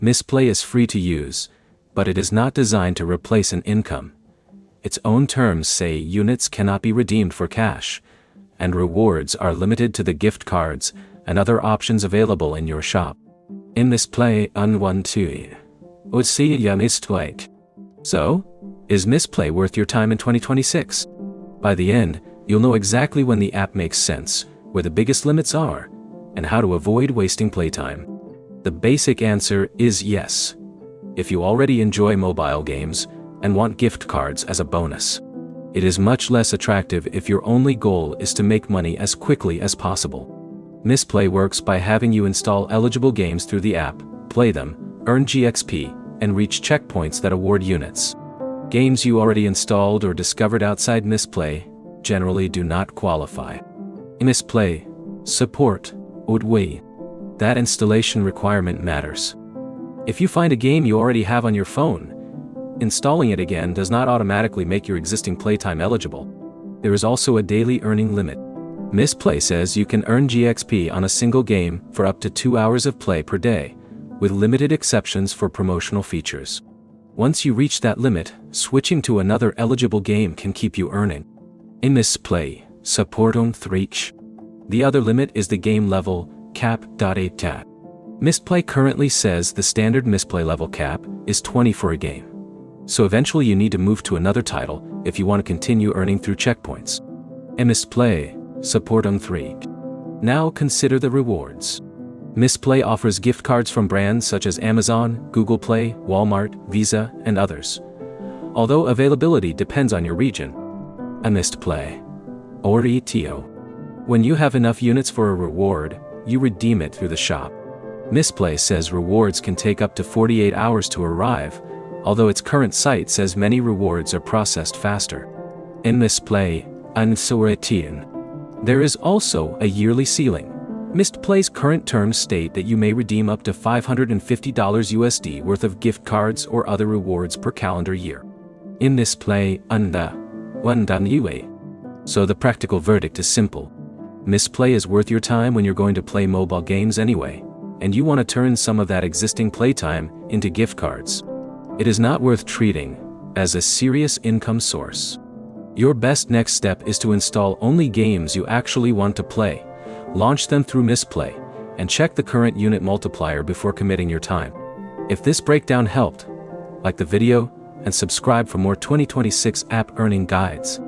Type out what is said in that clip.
Mistplay is free to use, but it is not designed to replace an income. Its own terms say units cannot be redeemed for cash, and rewards are limited to the gift cards and other options available in your shop. In Mistplay unwanted. Mistplay. So, is Mistplay worth your time in 2026? By the end, you'll know exactly when the app makes sense, where the biggest limits are, and how to avoid wasting playtime. The basic answer is yes. If you already enjoy mobile games and want gift cards as a bonus. It is much less attractive if your only goal is to make money as quickly as possible. Mistplay works by having you install eligible games through the app, play them, earn GXP, and reach checkpoints that award units. Games you already installed or discovered outside Mistplay generally do not qualify. Mistplay support would wait. That installation requirement matters. If you find a game you already have on your phone, installing it again does not automatically make your existing playtime eligible. There is also a daily earning limit. Mistplay says you can earn GXP on a single game for up to 2 hours of play per day, with limited exceptions for promotional features. Once you reach that limit, switching to another eligible game can keep you earning. In Mistplay, support on 3. The other limit is the game level cap. Mistplay currently says the standard Mistplay level cap is 20 for a game. So eventually you need to move to another title if you want to continue earning through checkpoints. And Mistplay support on 3. Now consider the rewards. Mistplay offers gift cards from brands such as Amazon, Google Play, Walmart, Visa, and others. Although availability depends on your region. A Mistplay or ETO. When you have enough units for a reward, you redeem it through the shop. Mistplay says rewards can take up to 48 hours to arrive, although its current site says many rewards are processed faster. In Mistplay, there is also a yearly ceiling. Mistplay's current terms state that you may redeem up to $550 USD worth of gift cards or other rewards per calendar year. In Mistplay, so the practical verdict is simple. Mistplay is worth your time when you're going to play mobile games anyway, and you want to turn some of that existing playtime into gift cards. It is not worth treating as a serious income source. Your best next step is to install only games you actually want to play, launch them through Mistplay, and check the current unit multiplier before committing your time. If this breakdown helped, like the video and subscribe for more 2026 app earning guides.